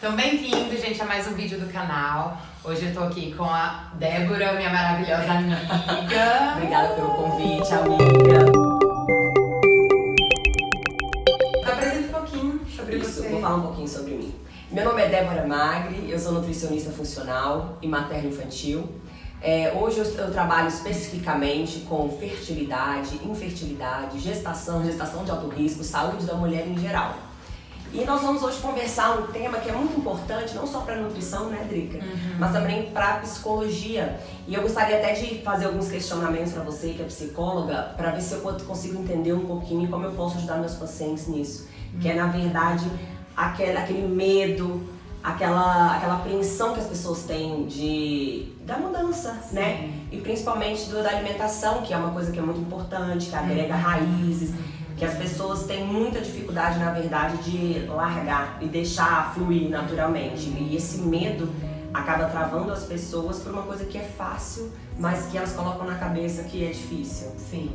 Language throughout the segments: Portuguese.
Então, bem-vindo, gente, a mais um vídeo do canal. Hoje eu tô aqui com a Débora, minha maravilhosa amiga. Obrigada pelo convite, amiga. Apresenta um pouquinho sobre Isso, você. vou falar um pouquinho sobre mim. Meu nome é Débora Magri, eu sou nutricionista funcional e materno-infantil. Hoje eu trabalho especificamente com fertilidade, infertilidade, gestação de alto risco, saúde da mulher em geral. E nós vamos hoje conversar um tema que é muito importante, não só para a nutrição, né, Drica? Mas também para a psicologia. E eu gostaria até de fazer alguns questionamentos para você, que é psicóloga, para ver se eu consigo entender um pouquinho como eu posso ajudar meus pacientes nisso. Que é, na verdade, aquele medo, aquela apreensão que as pessoas têm da mudança, né? E principalmente da alimentação, que é uma coisa que é muito importante, que agrega raízes. Que as pessoas têm muita dificuldade, na verdade, de largar e deixar fluir naturalmente. E esse medo acaba travando as pessoas por uma coisa que é fácil, mas que elas colocam na cabeça que é difícil. Sim.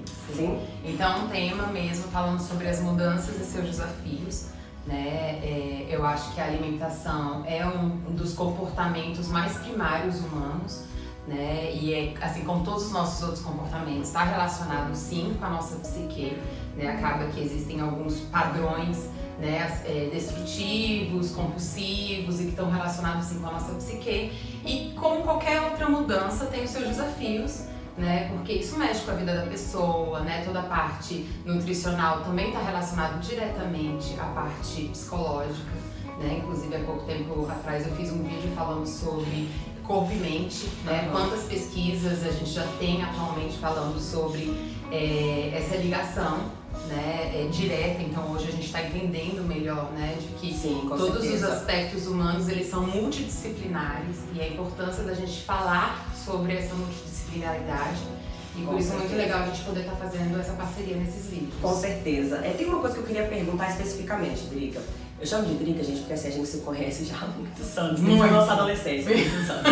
Então, um tema mesmo falando sobre as mudanças e seus desafios, né? Eu acho que a alimentação é um dos comportamentos mais primários humanos, né? E assim como todos os nossos outros comportamentos, está relacionado sim com a nossa psique, né? Acaba que existem alguns padrões, né, destrutivos, compulsivos e que estão relacionados sim com a nossa psique. E como qualquer outra mudança tem os seus desafios, né? Porque isso mexe com a vida da pessoa, né? Toda a parte nutricional também está relacionado diretamente à parte psicológica, né? Inclusive há pouco tempo atrás eu fiz um vídeo falando sobre corpo e mente, né? Quantas pesquisas a gente já tem atualmente falando sobre essa ligação, né, direta. Então hoje a gente está entendendo melhor, né, de que todos os aspectos humanos eles são multidisciplinares e a importância da gente falar sobre essa multidisciplinaridade. E por isso é muito legal a gente poder estar fazendo essa parceria nesses vídeos. Com certeza. Tem uma coisa que eu queria perguntar especificamente, Drica. Eu chamo de Drica, gente, porque assim, a gente se conhece já há muitos anos, desde a nossa adolescência, muitos anos.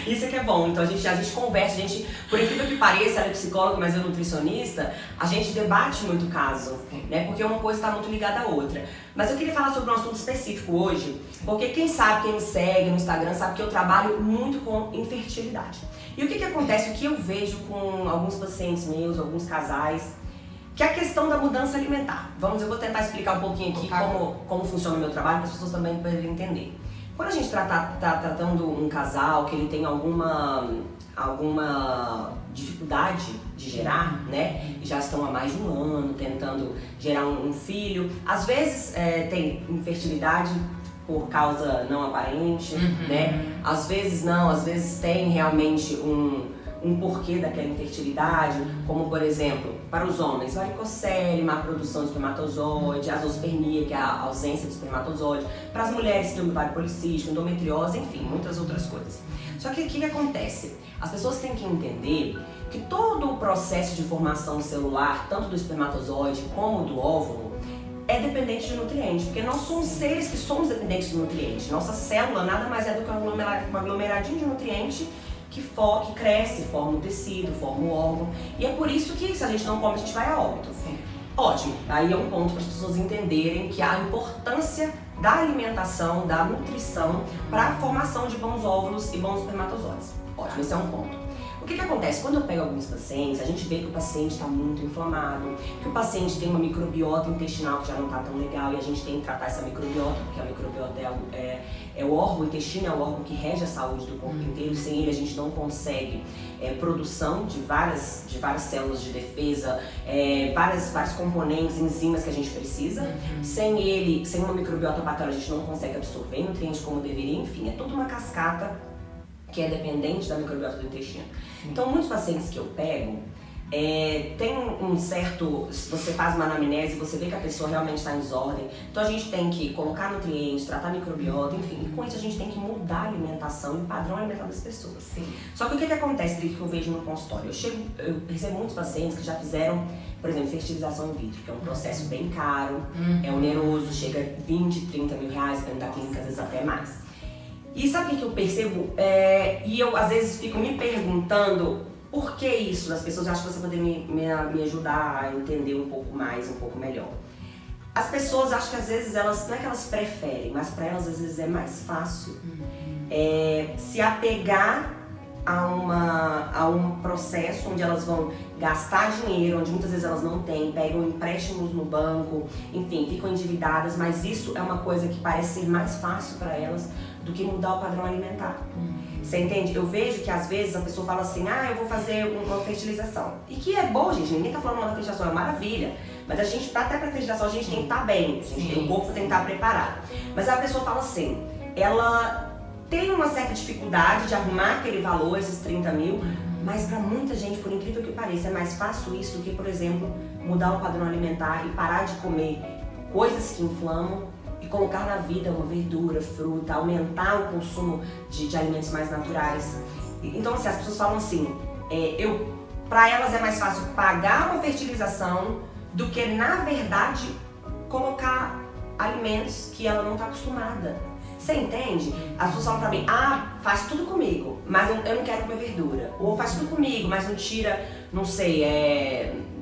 Isso é que é bom. Então a gente conversa, por incrível que pareça, ela é psicóloga, mas eu nutricionista, a gente debate muito o caso, né? Porque uma coisa está muito ligada à outra. Mas eu queria falar sobre um assunto específico hoje, porque quem me segue no Instagram, sabe que eu trabalho muito com infertilidade. E o que acontece, o que eu vejo com alguns pacientes meus, alguns casais, que é a questão da mudança alimentar. Eu vou tentar explicar um pouquinho aqui como funciona o meu trabalho, para as pessoas também poderem entender. Quando a gente tá tratando um casal que ele tem alguma dificuldade de gerar, né? E já estão há mais de um ano tentando gerar um filho. Às vezes tem infertilidade por causa não aparente, né? Às vezes não, às vezes tem realmente um porquê daquela infertilidade, como por exemplo, para os homens, varicocele, má produção de espermatozoide, azospermia, que é a ausência de espermatozoide, para as mulheres, síndrome ovário policístico, endometriose, enfim, muitas outras coisas. Só que o que acontece? As pessoas têm que entender que todo o processo de formação celular, tanto do espermatozoide como do óvulo, é dependente de nutrientes, porque nós somos seres que somos dependentes de nutrientes. Nossa célula nada mais é do que um aglomeradinho de nutrientes que cresce, forma o tecido, forma o órgão. E é por isso que se a gente não come, a gente vai a óbito. Sim. Ótimo, aí é um ponto para as pessoas entenderem que a importância da alimentação, da nutrição para a formação de bons óvulos e bons espermatozoides. Ótimo, esse é um ponto. O que acontece? Quando eu pego alguns pacientes, a gente vê que o paciente está muito inflamado, que o paciente tem uma microbiota intestinal que já não está tão legal e a gente tem que tratar essa microbiota, porque a microbiota é o órgão, o intestino é o órgão que rege a saúde do corpo inteiro. Sem ele a gente não consegue produção de várias células de defesa, vários componentes, enzimas que a gente precisa. Sem ele, sem uma microbiota bacana, a gente não consegue absorver nutrientes como deveria. Enfim, é toda uma cascata que é dependente da microbiota do intestino. Então, muitos pacientes que eu pego, tem um certo... Você faz uma anamnese, você vê que a pessoa realmente está em desordem. Então, a gente tem que colocar nutrientes, tratar a microbiota, enfim. E com isso, a gente tem que mudar a alimentação e o padrão alimentar das pessoas. Sim. Só que o que acontece, que eu vejo no consultório? Eu recebo muitos pacientes que já fizeram, por exemplo, fertilização in vitro, que é um processo bem caro, é oneroso, chega a 20, 30 mil reais, dependendo da clínica, às vezes até mais. E sabe o que eu percebo? E eu às vezes fico me perguntando por que isso das pessoas. Eu acho que você poderia me ajudar a entender um pouco mais, um pouco melhor. as pessoas, acho que às vezes elas, não é que elas preferem, mas para elas às vezes é mais fácil se apegar a um processo onde elas vão gastar dinheiro, onde muitas vezes elas não têm, pegam empréstimos no banco, enfim, ficam endividadas, mas isso é uma coisa que parece ser mais fácil para elas do que mudar o padrão alimentar. Você entende? Eu vejo que às vezes a pessoa fala assim, eu vou fazer uma fertilização. E que é bom, gente, ninguém tá falando mal da fertilização, é maravilha. Mas a gente, até pra fertilização, a gente tem que estar bem, o corpo tem que estar preparado. Mas a pessoa fala assim, ela tem uma certa dificuldade de arrumar aquele valor, esses 30 mil, mas pra muita gente, por incrível que pareça, é mais fácil isso do que, por exemplo, mudar o padrão alimentar e parar de comer coisas que inflamam e colocar na vida uma verdura, fruta, aumentar o consumo de alimentos mais naturais. Então, assim, as pessoas falam assim, pra elas é mais fácil pagar uma fertilização do que, na verdade, colocar alimentos que ela não está acostumada. Você entende? As pessoas falam pra mim, faz tudo comigo, mas eu não quero comer verdura. Ou faz tudo comigo, mas não tira, não sei,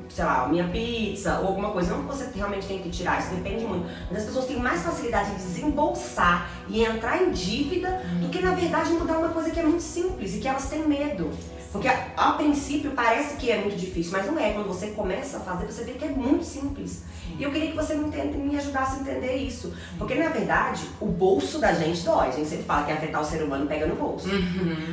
sei lá, minha pizza ou alguma coisa. Não que você realmente tem que tirar, isso depende muito. Mas as pessoas têm mais facilidade de desembolsar e entrar em dívida do que, na verdade, mudar uma coisa que é muito simples e que elas têm medo. Porque a princípio parece que é muito difícil, mas não é. Quando você começa a fazer, você vê que é muito simples. E eu queria que você me ajudasse a entender isso. Porque, na verdade, o bolso da gente dói. A gente sempre fala que afetar o ser humano pega no bolso.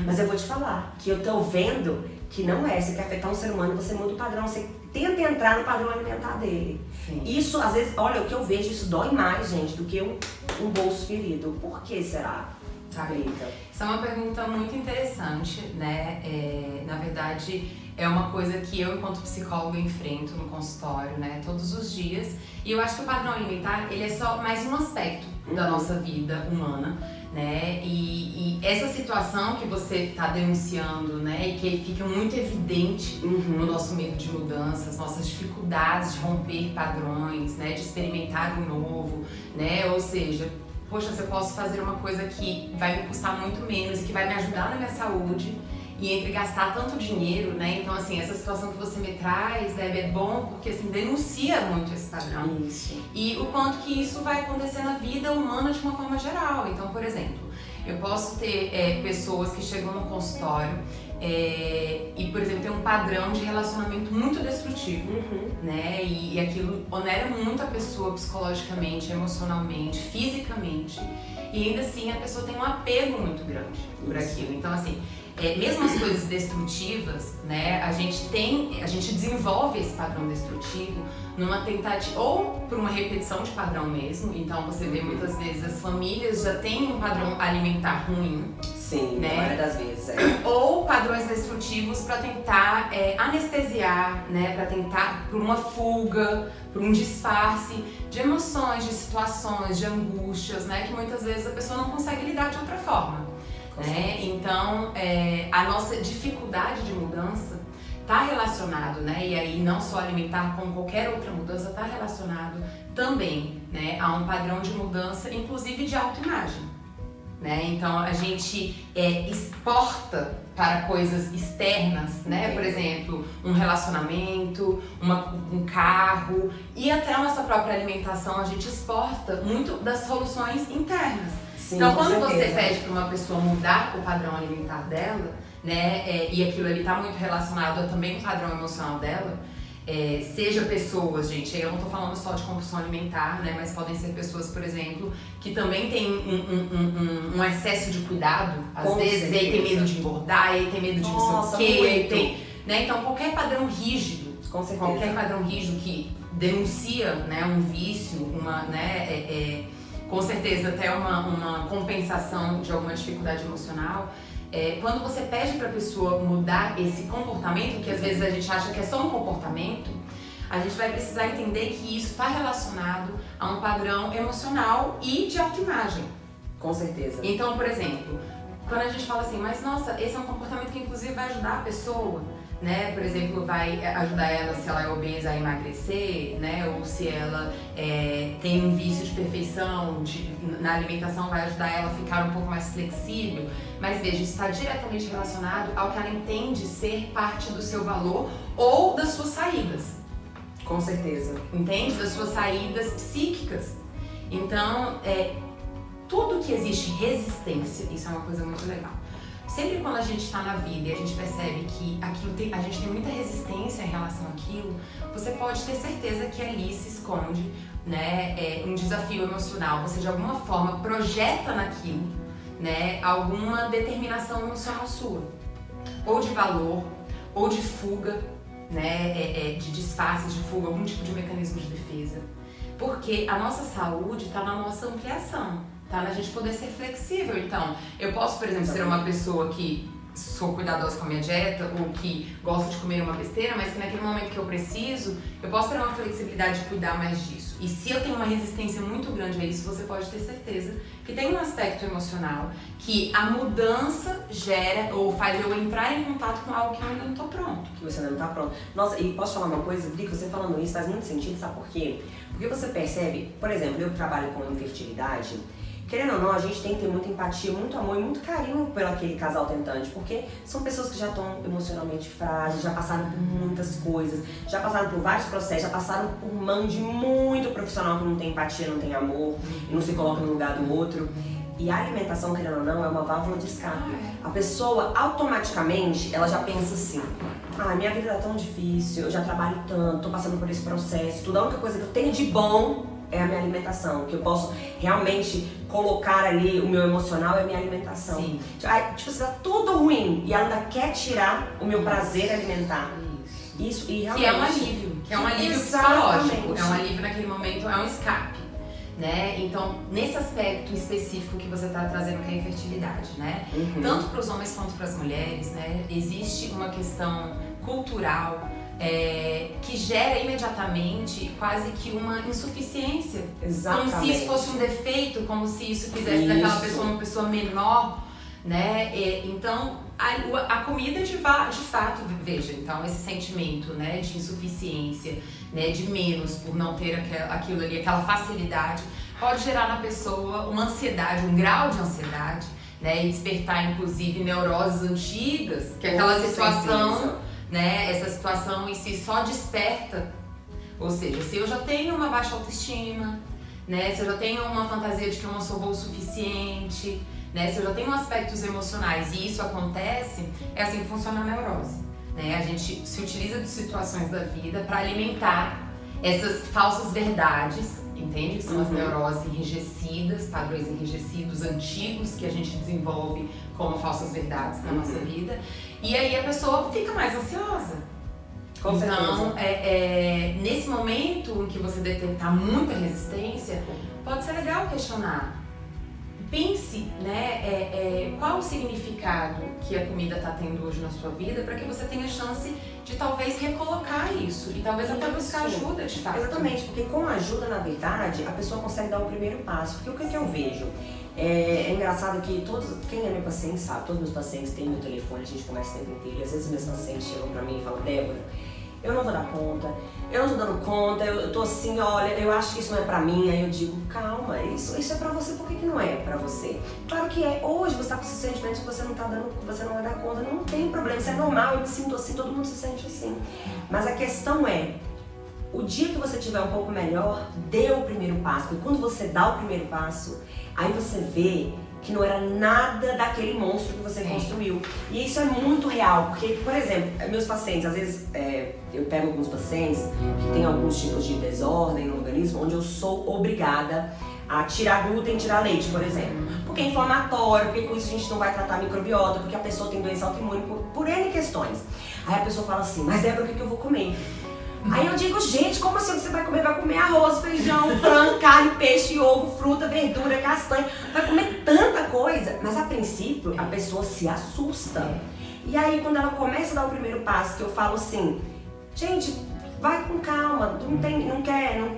Mas eu vou te falar que eu tô vendo que não é. Você quer afetar um ser humano, você muda o padrão, você tenta entrar no padrão alimentar dele. Isso, às vezes, olha, o que eu vejo, isso dói mais, gente, do que um bolso ferido. Por que será? Isso é uma pergunta muito interessante, né? Na verdade, é uma coisa que eu, enquanto psicóloga, enfrento no consultório, né? Todos os dias. E eu acho que o padrão alimentar, ele é só mais um aspecto da nossa vida humana, né? E essa situação que você está denunciando, né? E que fica muito evidente no nosso medo de mudanças, nossas dificuldades de romper padrões, né? De experimentar o novo, né? Ou seja, poxa, se eu posso fazer uma coisa que vai me custar muito menos e que vai me ajudar na minha saúde, e entre gastar tanto dinheiro, né? Então, assim, essa situação que você me traz, Deb, é bom porque, assim, denuncia muito esse padrão. Isso. E o quanto que isso vai acontecer na vida humana de uma forma geral. Então, por exemplo, eu posso ter pessoas que chegam no consultório e, por exemplo, tem um padrão de relacionamento muito destrutivo, né? E aquilo onera muito a pessoa psicologicamente, emocionalmente, fisicamente. E ainda assim a pessoa tem um apego muito grande por aquilo. Então, assim, mesmo as coisas destrutivas, né? A gente desenvolve esse padrão destrutivo numa tentativa, ou por uma repetição de padrão mesmo. Então você vê muitas vezes as famílias já têm um padrão alimentar ruim. Sim, né? Na maioria das vezes Ou padrões destrutivos para tentar anestesiar, né? Para tentar, por uma fuga, por um disfarce de emoções, de situações, de angústias, né? Que muitas vezes a pessoa não consegue lidar de outra forma. Né? Então, a nossa dificuldade de mudança está relacionado, né? E aí não só alimentar, como qualquer outra mudança, está relacionado também, né? A um padrão de mudança, inclusive de autoimagem, né? Então a gente exporta para coisas externas, né? Por exemplo, um relacionamento, um carro e até a nossa própria alimentação, a gente exporta muito das soluções internas. Sim, então, quando você pede para uma pessoa mudar o padrão alimentar dela, né, e aquilo ali está muito relacionado também com o padrão emocional dela, seja pessoas, gente, eu não estou falando só de compulsão alimentar, né, mas podem ser pessoas, por exemplo, que também têm um excesso de cuidado, às vezes, e aí tem medo de engordar, e aí tem medo de não sei o quê, né, então qualquer padrão rígido, qualquer padrão rígido que denuncia, né, um vício, com certeza até uma compensação de alguma dificuldade emocional. Quando você pede para a pessoa mudar esse comportamento, que às vezes a gente acha que é só um comportamento, a gente vai precisar entender que isso está relacionado a um padrão emocional e de autoimagem. Com certeza. Então, por exemplo, quando a gente fala assim, mas nossa, esse é um comportamento que inclusive vai ajudar a pessoa, né? Por exemplo, vai ajudar ela se ela é obesa a emagrecer, né? Ou se ela tem um vício de perfeição na alimentação, vai ajudar ela a ficar um pouco mais flexível. Mas veja, isso está diretamente relacionado ao que ela entende ser parte do seu valor ou das suas saídas. Com certeza. Entende? Das suas saídas psíquicas. Então, tudo que existe resistência, isso é uma coisa muito legal. Sempre quando a gente está na vida e a gente percebe que a gente tem muita resistência em relação àquilo, você pode ter certeza que ali se esconde, né, um desafio emocional. Você de alguma forma projeta naquilo, né, alguma determinação emocional sua, ou de valor, ou de fuga, né, de disfarce, de fuga, algum tipo de mecanismo de defesa. Porque a nossa saúde está na nossa ampliação. Tá? Na gente poder ser flexível. Então, eu posso, por exemplo, ser uma pessoa que sou cuidadosa com a minha dieta ou que gosto de comer uma besteira, mas que naquele momento que eu preciso, eu posso ter uma flexibilidade de cuidar mais disso. E se eu tenho uma resistência muito grande a isso, você pode ter certeza que tem um aspecto emocional que a mudança gera ou faz eu entrar em contato com algo que eu ainda não tô pronto. Que você ainda não tá pronto. Nossa, e posso falar uma coisa, Drica, você falando isso faz muito sentido, sabe por quê? Porque você percebe, por exemplo, eu trabalho com infertilidade. Querendo ou não, a gente tem que ter muita empatia, muito amor e muito carinho pelo aquele casal tentante, porque são pessoas que já estão emocionalmente frágeis, já passaram por muitas coisas, já passaram por vários processos, já passaram por mão de muito profissional que não tem empatia, não tem amor e não se coloca no lugar do outro. E a alimentação, querendo ou não, é uma válvula de escape. A pessoa, automaticamente, ela já pensa assim: minha vida tá tão difícil, eu já trabalho tanto, tô passando por esse processo, tudo. A única coisa que eu tenho de bom é a minha alimentação, que eu posso realmente colocar ali o meu emocional é a minha alimentação. Sim. Tipo, você tá tudo ruim e ela ainda quer tirar o meu prazer alimentar. Isso, e realmente... Que é um alívio, psicológico, é um alívio naquele momento, é um escape, né? Então, nesse aspecto específico que você tá trazendo, que é a infertilidade, né? Tanto para os homens quanto para as mulheres, né? Existe uma questão cultural que gera imediatamente quase que uma insuficiência. Exatamente. Como se isso fosse um defeito, como se isso fizesse daquela pessoa uma pessoa menor, né? Então, a comida de fato, veja, então esse sentimento, né, de insuficiência, né, de menos por não ter aquilo ali, aquela facilidade, pode gerar na pessoa uma ansiedade, um grau de ansiedade, né, e despertar inclusive neuroses antigas, que é aquela situação... Né? Essa situação em si só desperta, ou seja, se eu já tenho uma baixa autoestima, né? Se eu já tenho uma fantasia de que eu não sou boa o suficiente, né? Se eu já tenho aspectos emocionais e isso acontece, é assim que funciona a neurose, né? A gente se utiliza de situações da vida para alimentar essas falsas verdades, entende? Que são as neuroses enrijecidas, padrões enrijecidos antigos que a gente desenvolve como falsas verdades na nossa vida. E aí a pessoa fica mais ansiosa. Com então, nesse momento em que você detectar muita resistência, pode ser legal questionar. Pense, né, qual o significado que a comida está tendo hoje na sua vida para que você tenha chance de talvez recolocar isso e talvez até buscar ajuda de fato. Exatamente, porque com ajuda, na verdade, a pessoa consegue dar o primeiro passo. Porque o que eu vejo? É engraçado que quem é meu paciente sabe, todos meus pacientes têm meu telefone, a gente conversa o tempo inteiro. E às vezes meus pacientes chegam pra mim e falam: Débora, eu não vou dar conta, eu não tô dando conta, eu tô assim, olha, eu acho que isso não é pra mim. Aí eu digo: calma, isso é pra você, por que não é pra você? Claro que é, hoje você tá com esses sentimentos que você não vai dar conta, não tem problema, isso é normal, eu me sinto assim, todo mundo se sente assim. Mas a questão é, o dia que você estiver um pouco melhor, dê o primeiro passo. Porque quando você dá o primeiro passo, aí você vê que não era nada daquele monstro que você construiu. E isso é muito real, porque, por exemplo, meus pacientes, às vezes eu pego alguns pacientes que têm alguns tipos de desordem no organismo, onde eu sou obrigada a tirar glúten e tirar leite, por exemplo. Porque é inflamatório, porque com isso a gente não vai tratar a microbiota, porque a pessoa tem doença autoimune, por N questões. Aí a pessoa fala assim: mas Débora, o que eu vou comer? Aí eu digo: gente, como assim você vai comer? Vai comer arroz, feijão, frango, carne, peixe, ovo, fruta, verdura, castanha. Vai comer tanta coisa. Mas a princípio a pessoa se assusta. E aí quando ela começa a dar o primeiro passo, que eu falo assim: gente, vai com calma,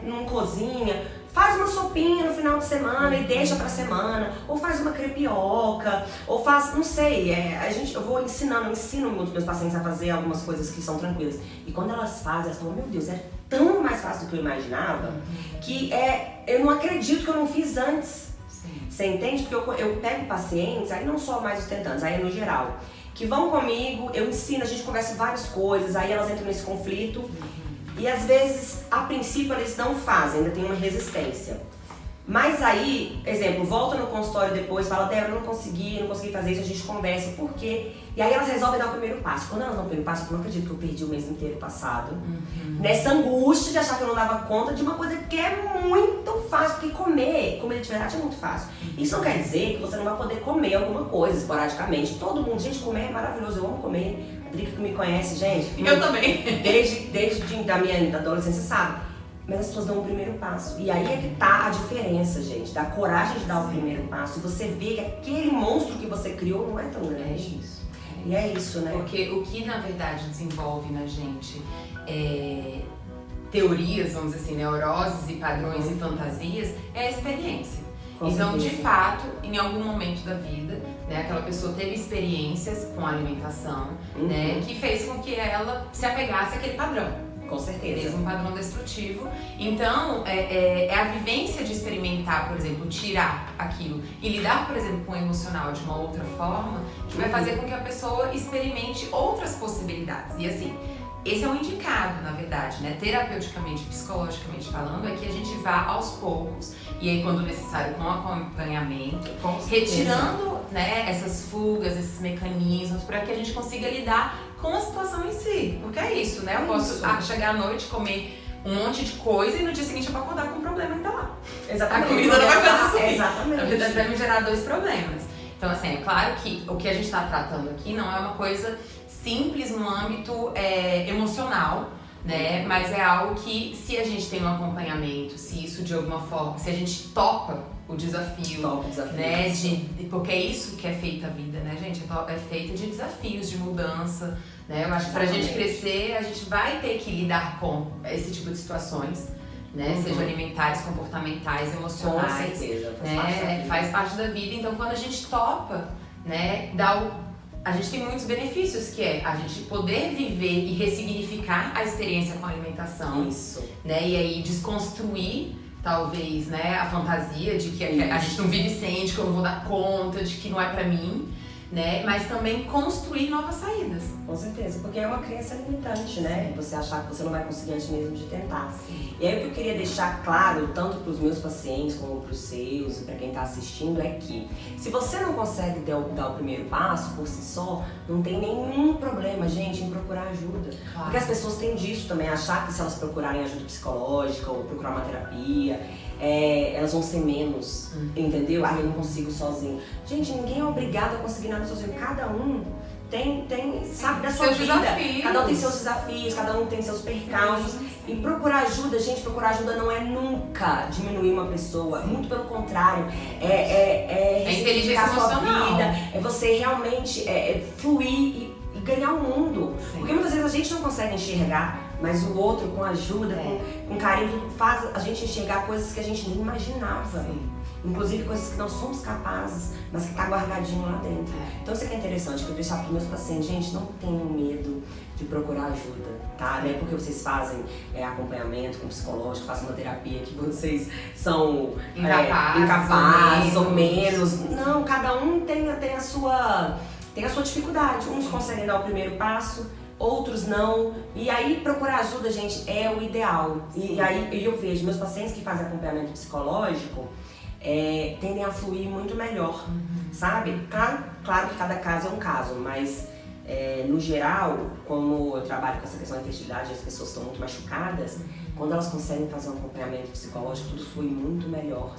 não cozinha. Faz uma sopinha no final de semana e deixa pra semana. Ou faz uma crepioca, ou faz, não sei, eu ensino muitos meus pacientes a fazer algumas coisas que são tranquilas. E quando elas fazem, elas falam: meu Deus, é tão mais fácil do que eu imaginava, que eu não acredito que eu não fiz antes. Sim. Você entende? Porque eu pego pacientes, aí não só mais os tentantes, aí é no geral, que vão comigo, eu ensino, a gente conversa várias coisas, aí elas entram nesse conflito. E às vezes, a princípio, eles não fazem, ainda tem uma resistência. Mas aí, exemplo, volta no consultório depois, fala, Débora, eu não consegui fazer isso, a gente conversa, por quê? E aí elas resolvem dar o primeiro passo. Quando elas dão o primeiro passo, eu não acredito que eu perdi o mês inteiro passado. Nessa angústia de achar que eu não dava conta de uma coisa que é muito fácil, porque comer de verdade é muito fácil. Isso não quer dizer que você não vai poder comer alguma coisa esporadicamente. Todo mundo, gente, comer é maravilhoso, eu amo comer. A Drica que me conhece, gente. Eu também. Desde da minha adolescência, sabe? Mas as pessoas dão o primeiro passo. E aí é que tá a diferença, gente. Da coragem de dar o primeiro passo. E você vê que aquele monstro que você criou não é tão grande. É isso. E é isso, né? Porque o que na verdade desenvolve na gente teorias, vamos dizer assim, neuroses e padrões e fantasias é a experiência. Então, de fato, em algum momento da vida, né, aquela pessoa teve experiências com a alimentação, né, que fez com que ela se apegasse àquele padrão. Com certeza. Mesmo um padrão destrutivo. Então, é a vivência de experimentar, por exemplo, tirar aquilo e lidar, por exemplo, com o emocional de uma outra forma, que vai fazer com que a pessoa experimente outras possibilidades. E assim, esse é um indicado, na verdade, né? Terapeuticamente, psicologicamente falando, é que a gente vá aos poucos, e aí quando necessário com acompanhamento, retirando, né, essas fugas, esses mecanismos, para que a gente consiga lidar com a situação em si. Porque é isso, né? Eu posso chegar à noite, comer um monte de coisa e no dia seguinte eu vou acordar com um problema ainda lá. Exatamente. A comida não vai fazer isso. Exatamente. Na verdade vai me gerar 2 problemas. Então assim, é claro que o que a gente está tratando aqui não é uma coisa simples no âmbito emocional, né? Mas é algo que, se a gente tem um acompanhamento, se isso de alguma forma, se a gente topa o desafio, né? Porque é isso que é feita a vida, né, gente? É feita de desafios, de mudança, né? Eu acho que pra gente crescer, a gente vai ter que lidar com esse tipo de situações, né? Seja alimentares, comportamentais, emocionais. Com certeza, faz parte da vida. Então, quando a gente topa, né, a gente tem muitos benefícios, que é a gente poder viver e ressignificar a experiência com a alimentação. Isso. Né? E aí desconstruir, talvez, né, a fantasia de que a gente não vive sem, de que eu não vou dar conta, de que não é pra mim, né? Mas também construir novas saídas. Com certeza, porque é uma crença limitante, né? Você achar que você não vai conseguir antes mesmo de tentar. Sim. E aí o que eu queria deixar claro, tanto para os meus pacientes como para os seus e para quem está assistindo, é que se você não consegue dar o primeiro passo por si só, não tem nenhum problema, gente, em procurar ajuda. Claro. Porque as pessoas têm disso também, achar que se elas procurarem ajuda psicológica ou procurar uma terapia, elas vão ser menos, entendeu? Eu não consigo sozinho. Gente, ninguém é obrigado a conseguir nada sozinho. Cada um tem sabe, da sua seus vida. Desafios. Cada um tem seus desafios, cada um tem seus percalços. E procurar ajuda, gente, procurar ajuda não é nunca diminuir uma pessoa. Muito pelo contrário. É inteligência a sua emocional. vida. É você realmente fluir e ganhar o mundo. Sim. Porque muitas vezes a gente não consegue enxergar, mas o outro, com ajuda, com carinho, faz a gente enxergar coisas que a gente nem imaginava. Sim. Inclusive coisas que não somos capazes, mas que tá guardadinho lá dentro. Então isso aqui é interessante, que eu deixar para os meus pacientes, gente, não tenham medo de procurar ajuda, tá? Não é porque vocês fazem acompanhamento com psicológico, fazem uma terapia que vocês são incapazes ou menos. Não, cada um tem a sua dificuldade. Uns conseguem dar o primeiro passo, outros não. E aí procurar ajuda, gente, é o ideal. E aí eu vejo meus pacientes que fazem acompanhamento psicológico tendem a fluir muito melhor, sabe? Claro que cada caso é um caso, mas no geral, como eu trabalho com essa questão da fertilidade, as pessoas estão muito machucadas, quando elas conseguem fazer um acompanhamento psicológico, tudo flui muito melhor,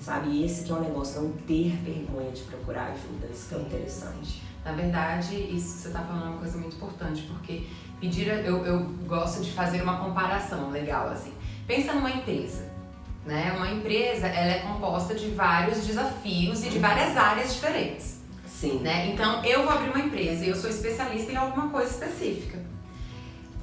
sabe? E esse que é o negócio, não ter vergonha de procurar ajuda, isso que é interessante. Na verdade, isso que você está falando é uma coisa muito importante, porque eu gosto de fazer uma comparação legal, assim. Pensa numa empresa. Né? Uma empresa, ela é composta de vários desafios e de várias áreas diferentes. Sim. Né? Então, eu vou abrir uma empresa e eu sou especialista em alguma coisa específica.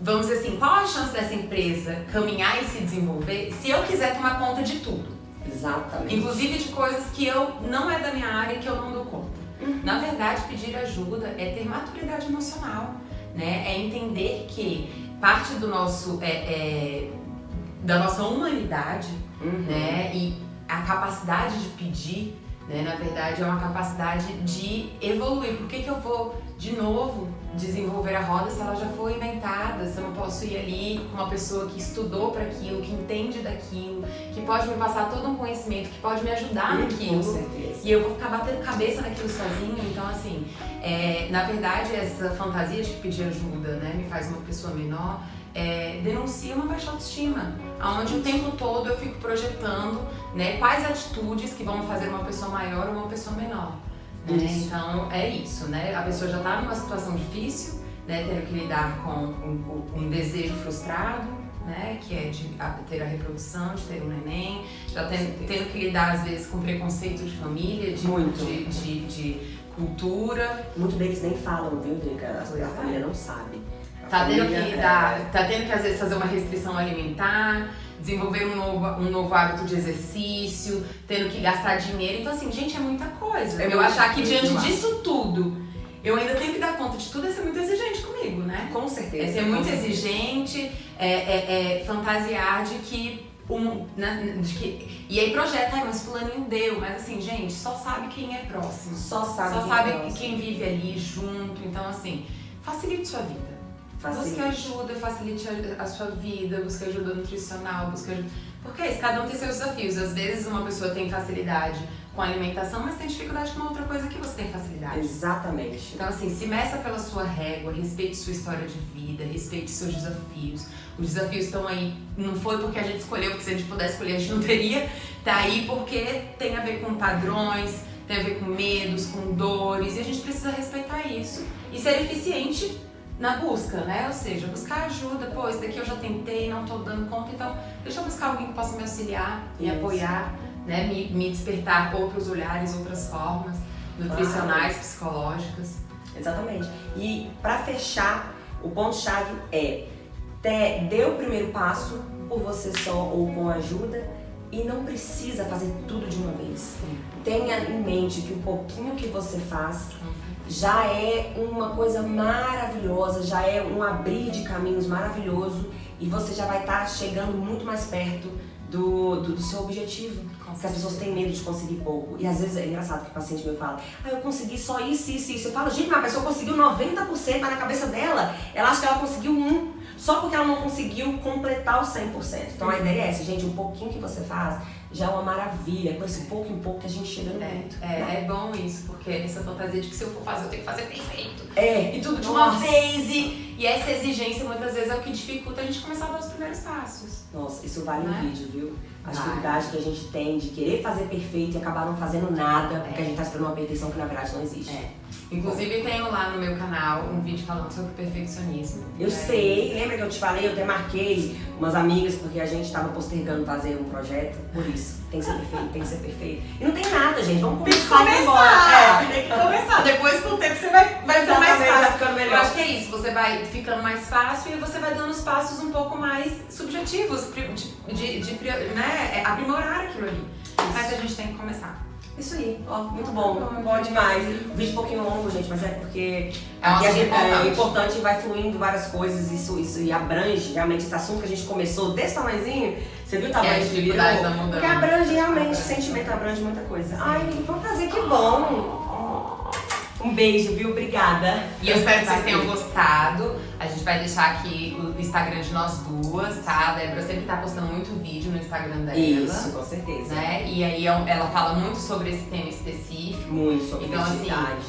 Vamos dizer assim, qual a chance dessa empresa caminhar e se desenvolver se eu quiser tomar conta de tudo? Exatamente. Inclusive de coisas que não é da minha área e que eu não dou conta. Na verdade, pedir ajuda é ter maturidade emocional, né? É entender que parte do nosso, da nossa humanidade, né? E a capacidade de pedir, né? Na verdade, é uma capacidade de evoluir. Por que eu vou, de novo, desenvolver a roda se ela já foi inventada? Se eu não posso ir ali com uma pessoa que estudou para aquilo, que entende daquilo, que pode me passar todo um conhecimento, que pode me ajudar naquilo. Com certeza. E eu vou ficar batendo cabeça naquilo sozinho. Então, assim, na verdade, essa fantasia de pedir ajuda, né, me faz uma pessoa menor. Denuncia uma baixa autoestima, onde o tempo todo eu fico projetando, né, quais atitudes que vão me fazer uma pessoa maior ou uma pessoa menor. Né? Então é isso, né? A pessoa já está numa situação difícil, né, tendo que lidar com um desejo frustrado, né, que é de ter a reprodução, de ter um neném, já tendo que lidar às vezes com preconceito de família, de cultura. Muitos deles nem falam, viu, Drica? A família não sabe. Tá tendo que às vezes fazer uma restrição alimentar, desenvolver um novo hábito de exercício, tendo que gastar dinheiro. Então assim, gente, é muita coisa. Eu achar que diante disso tudo, eu ainda tenho que dar conta de tudo, é ser muito exigente comigo, né? Com certeza. É ser muito exigente, fantasiar de que e aí projeta, mas fulaninho deu, mas assim, gente, só sabe quem é próximo. Só sabe quem vive ali junto. Então assim, facilite sua vida. Busque ajuda, facilite a sua vida, busque ajuda nutricional, porque é isso, cada um tem seus desafios. Às vezes uma pessoa tem facilidade com a alimentação, mas tem dificuldade com uma outra coisa que você tem facilidade. Exatamente. Então assim, se meça pela sua régua, respeite sua história de vida, respeite seus desafios. Os desafios estão aí, não foi porque a gente escolheu, porque se a gente pudesse escolher a gente não teria, tá aí porque tem a ver com padrões, tem a ver com medos, com dores, e a gente precisa respeitar isso e ser eficiente na busca, né? Ou seja, buscar ajuda. Pô, isso daqui eu já tentei, não tô dando conta, então deixa eu buscar alguém que possa me auxiliar, me apoiar, né? Me despertar outros olhares, outras formas nutricionais, psicológicas. Exatamente. E para fechar, o ponto-chave dê o primeiro passo por você só ou com ajuda e não precisa fazer tudo de uma vez. Tenha em mente que o pouquinho que você faz já é uma coisa maravilhosa, já é um abrir de caminhos maravilhoso e você já vai estar chegando muito mais perto do seu objetivo. Porque as pessoas têm medo de conseguir pouco. E às vezes é engraçado que o paciente meu fala, eu consegui só isso. Eu falo, gente, mas a pessoa conseguiu 90%, mas na cabeça dela, ela acha que ela conseguiu 1%, só porque ela não conseguiu completar o 100%. Então a ideia é essa, gente, um pouquinho que você faz já é uma maravilha, com esse pouco em pouco que a gente chega no muito. É bom isso, porque essa fantasia de que se eu for fazer, eu tenho que fazer perfeito. E tudo de uma vez. E essa exigência muitas vezes é o que dificulta a gente começar a dar os primeiros passos. Nossa, isso vale um vídeo, viu? A dificuldade que a gente tem de querer fazer perfeito e acabar não fazendo nada, porque a gente tá esperando uma perfeição que na verdade não existe. Inclusive tenho lá no meu canal um vídeo falando sobre perfeccionismo. Eu sei, lembra que eu te falei, eu até marquei umas amigas porque a gente tava postergando fazer um projeto, por isso. Tem que ser perfeito, tem que ser perfeito. E não tem nada, gente, vamos começar e embora. Tem que começar, depois com o tempo você vai ficando mais fácil. Vai ficando melhor. Eu acho que é isso, você vai ficando mais fácil e você vai dando os passos um pouco mais subjetivos, aprimorar aquilo ali. Mas a gente tem que começar. Isso aí, muito bom, bom demais. O vídeo um pouquinho longo, gente, mas é porque aqui é importante e vai fluindo várias coisas, isso e abrange realmente esse assunto que a gente começou desse tamanhozinho. Você viu o tamanho de dificuldade da mudança. Porque abrange realmente, sentimento abrange muita coisa. Ai, vamos fazer, que bom! Um beijo, viu? Obrigada. E eu espero que vocês tenham gostado. A gente vai deixar aqui o Instagram de nós duas, tá? A Débora sempre tá postando muito vídeo no Instagram dela. Isso, com certeza. Né? E aí ela fala muito sobre esse tema específico. Muito sobre então, assim,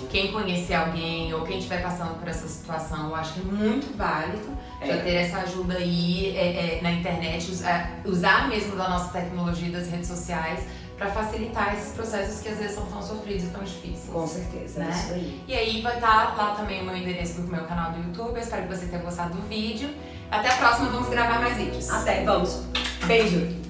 quem conhecer alguém ou quem estiver passando por essa situação, eu acho que é muito válido já ter essa ajuda aí na internet, usar mesmo da nossa tecnologia das redes sociais para facilitar esses processos que às vezes são tão sofridos e tão difíceis. Com certeza, né? É isso aí. E aí vai estar lá também o meu endereço do meu canal do YouTube. Eu espero que vocês tenham gostado do vídeo. Até a próxima, vamos gravar mais vídeos. Até, vamos. Beijo!